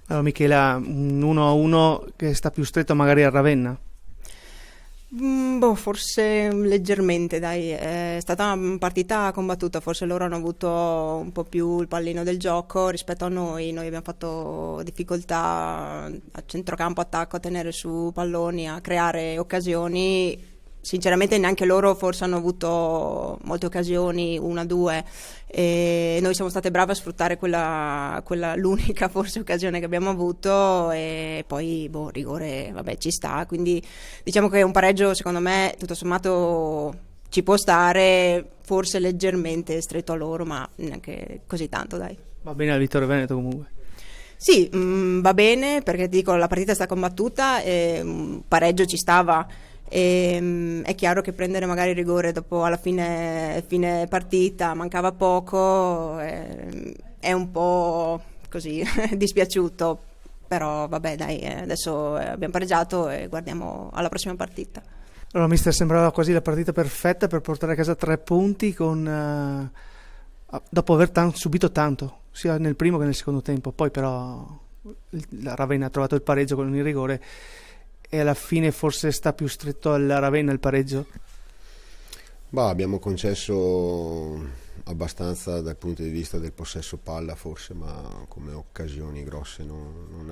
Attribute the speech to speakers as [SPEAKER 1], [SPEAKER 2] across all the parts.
[SPEAKER 1] Allora Michela, un 1-1 che sta più stretto magari a Ravenna.
[SPEAKER 2] Forse leggermente, dai, è stata una partita combattuta, forse loro hanno avuto un po' più il pallino del gioco rispetto a noi abbiamo fatto difficoltà a centrocampo, attacco, a tenere su palloni, a creare occasioni. Sinceramente neanche loro forse hanno avuto molte occasioni, una, due, e noi siamo state brave a sfruttare l'unica forse occasione che abbiamo avuto e poi rigore, vabbè, ci sta, quindi diciamo che un pareggio secondo me tutto sommato ci può stare, forse leggermente stretto a loro, ma neanche così tanto, dai.
[SPEAKER 1] Va bene al Vittorio Veneto comunque.
[SPEAKER 2] Sì, va bene perché ti dico la partita sta combattuta e pareggio ci stava. È chiaro che prendere magari il rigore dopo alla fine partita mancava poco, è un po' così dispiaciuto, però vabbè dai, adesso abbiamo pareggiato e guardiamo alla prossima partita.
[SPEAKER 1] Allora mister, sembrava quasi la partita perfetta per portare a casa 3 punti dopo aver subito tanto sia nel primo che nel secondo tempo. Poi però la Ravenna ha trovato il pareggio con il rigore e alla fine forse sta più stretto alla Ravenna il pareggio.
[SPEAKER 3] Abbiamo concesso abbastanza dal punto di vista del possesso palla forse, ma come occasioni grosse non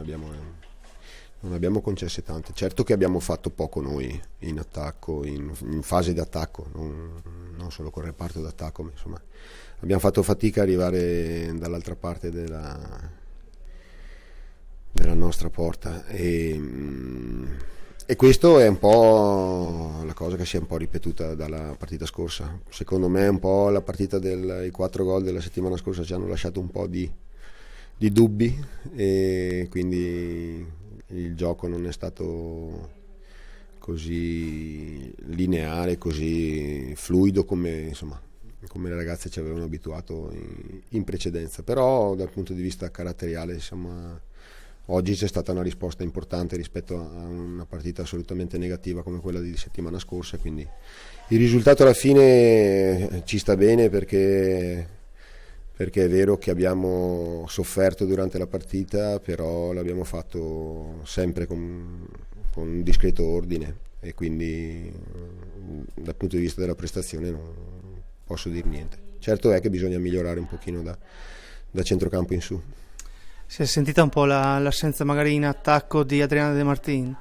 [SPEAKER 3] abbiamo concesse tante. Certo che abbiamo fatto poco noi in attacco, in fase di attacco, non solo col reparto d'attacco, ma insomma abbiamo fatto fatica a arrivare dall'altra parte della nostra porta e questo è un po' la cosa che si è un po' ripetuta dalla partita scorsa. Secondo me un po' la partita i 4 gol della settimana scorsa ci hanno lasciato un po' di dubbi e quindi il gioco non è stato così lineare, così fluido come le ragazze ci avevano abituato in precedenza, però dal punto di vista caratteriale insomma oggi c'è stata una risposta importante rispetto a una partita assolutamente negativa come quella di settimana scorsa, quindi il risultato alla fine ci sta bene perché è vero che abbiamo sofferto durante la partita, però l'abbiamo fatto sempre con un discreto ordine e quindi dal punto di vista della prestazione non posso dire niente. Certo è che bisogna migliorare un pochino da centrocampo in su.
[SPEAKER 1] Si è sentita un po' l'assenza magari in attacco di Adriana De Martin?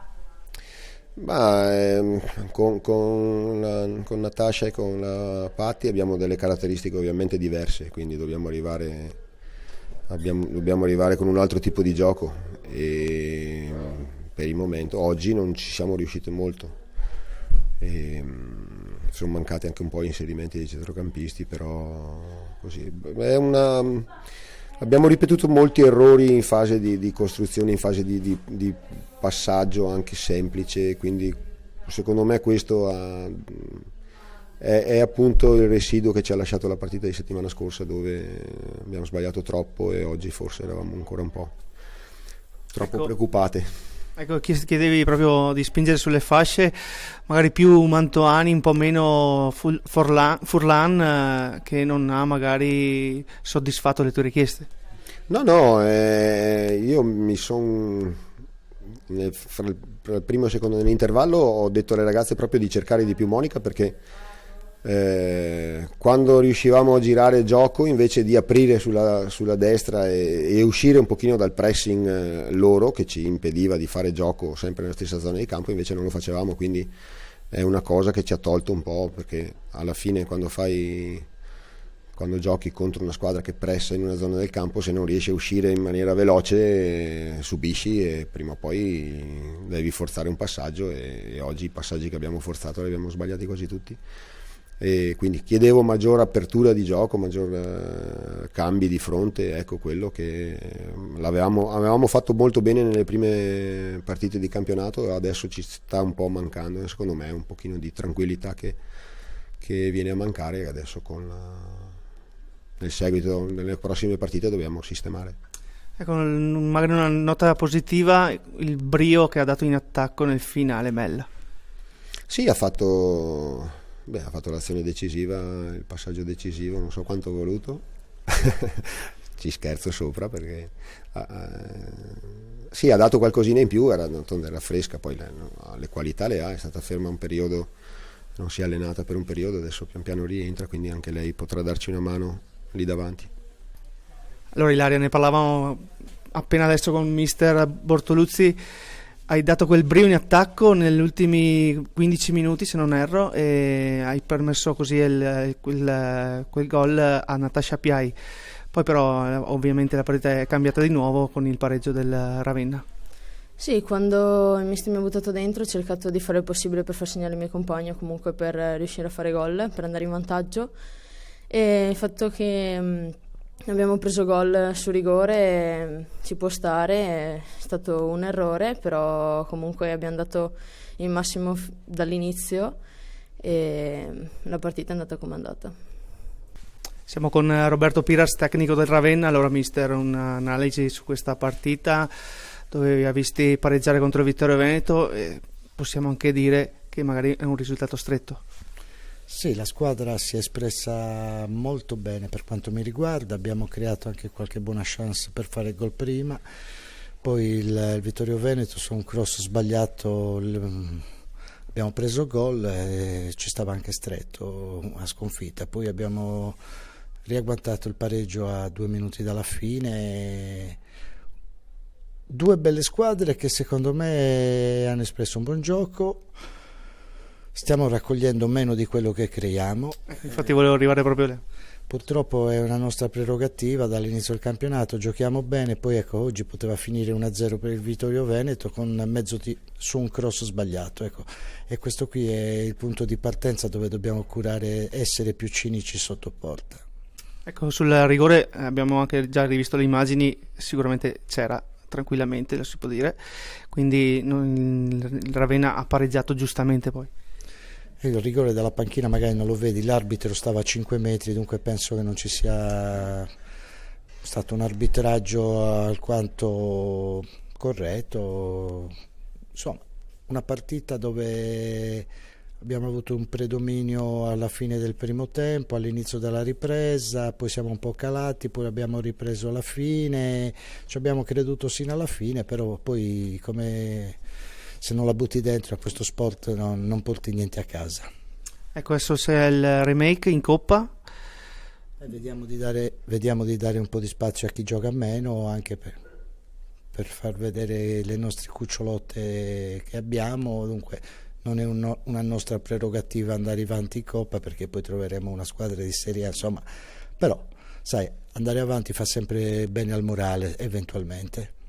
[SPEAKER 3] Con Natasha e con la Patti abbiamo delle caratteristiche ovviamente diverse, quindi dobbiamo arrivare con un altro tipo di gioco e per il momento oggi non ci siamo riusciti molto. Sono mancati anche un po' gli inserimenti dei centrocampisti, però così abbiamo ripetuto molti errori in fase di costruzione, in fase di passaggio anche semplice, quindi secondo me questo è appunto il residuo che ci ha lasciato la partita di settimana scorsa, dove abbiamo sbagliato troppo e oggi forse eravamo ancora un po' troppo preoccupate.
[SPEAKER 1] Ecco, chiedevi proprio di spingere sulle fasce, magari più Mantoani, un po' meno Furlan, che non ha magari soddisfatto le tue richieste.
[SPEAKER 3] No, io mi sono fra il primo e il secondo dell'intervallo ho detto alle ragazze proprio di cercare di più Monica, perché quando riuscivamo a girare gioco invece di aprire sulla destra e uscire un pochino dal pressing loro che ci impediva di fare gioco sempre nella stessa zona di campo, invece non lo facevamo, quindi è una cosa che ci ha tolto un po', perché alla fine quando giochi contro una squadra che pressa in una zona del campo, se non riesci a uscire in maniera veloce subisci e prima o poi devi forzare un passaggio e oggi i passaggi che abbiamo forzato li abbiamo sbagliati quasi tutti. E quindi chiedevo maggior apertura di gioco, maggior cambi di fronte, ecco quello che avevamo fatto molto bene nelle prime partite di campionato, adesso ci sta un po' mancando, secondo me un pochino di tranquillità che viene a mancare, adesso nel seguito nelle prossime partite dobbiamo sistemare.
[SPEAKER 1] Ecco, magari una nota positiva, il brio che ha dato in attacco nel finale, Mella.
[SPEAKER 3] Sì, ha fatto l'azione decisiva, il passaggio decisivo, non so quanto ho voluto. ci scherzo sopra perché sì, ha dato qualcosina in più, era fresca, poi le qualità le ha, è stata ferma un periodo, non si è allenata per un periodo, adesso pian piano rientra, quindi anche lei potrà darci una mano lì davanti.
[SPEAKER 1] Allora Ilaria, ne parlavamo appena adesso con mister Bortoluzzi, hai dato quel brio in attacco negli ultimi 15 minuti se non erro e hai permesso così quel gol a Natasha Piai, poi però ovviamente la partita è cambiata di nuovo con il pareggio del Ravenna.
[SPEAKER 4] Sì, quando il mister mi ha buttato dentro ho cercato di fare il possibile per far segnare il mio compagno, comunque per riuscire a fare gol, per andare in vantaggio, e il fatto che abbiamo preso gol su rigore ci può stare, è stato un errore, però comunque abbiamo dato il massimo dall'inizio e la partita è andata come è andata.
[SPEAKER 1] Siamo con Roberto Piras, tecnico del Ravenna. Allora mister, un'analisi su questa partita dove vi ha visti pareggiare contro il Vittorio Veneto e possiamo anche dire che magari è un risultato stretto.
[SPEAKER 5] Sì, la squadra si è espressa molto bene per quanto mi riguarda, abbiamo creato anche qualche buona chance per fare il gol prima, poi il Vittorio Veneto su un cross sbagliato abbiamo preso gol e ci stava anche stretto a sconfitta, poi abbiamo riagguantato il pareggio a 2 minuti dalla fine. Due belle squadre che secondo me hanno espresso un buon gioco. Stiamo raccogliendo meno di quello che creiamo.
[SPEAKER 1] Infatti volevo arrivare proprio lì.
[SPEAKER 5] Purtroppo è una nostra prerogativa, dall'inizio del campionato giochiamo bene, poi ecco oggi poteva finire 1-0 per il Vittorio Veneto con su un cross sbagliato, ecco. E questo qui è il punto di partenza dove dobbiamo curare, essere più cinici sotto porta.
[SPEAKER 1] Ecco, sul rigore abbiamo anche già rivisto le immagini, sicuramente c'era tranquillamente, lo si può dire, quindi il Ravenna ha pareggiato giustamente poi.
[SPEAKER 5] Il rigore dalla panchina magari non lo vedi, l'arbitro stava a 5 metri, dunque penso che non ci sia stato un arbitraggio alquanto corretto. Insomma, una partita dove abbiamo avuto un predominio alla fine del primo tempo, all'inizio della ripresa, poi siamo un po' calati, poi abbiamo ripreso alla fine, ci abbiamo creduto sino alla fine, però poi come se non la butti dentro a questo sport non porti niente a casa.
[SPEAKER 1] Ecco, adesso c'è il remake in Coppa.
[SPEAKER 5] Vediamo di dare un po' di spazio a chi gioca meno, anche per far vedere le nostre cucciolotte che abbiamo, dunque non è una nostra prerogativa andare avanti in Coppa perché poi troveremo una squadra di Serie A, insomma, però sai, andare avanti fa sempre bene al morale eventualmente.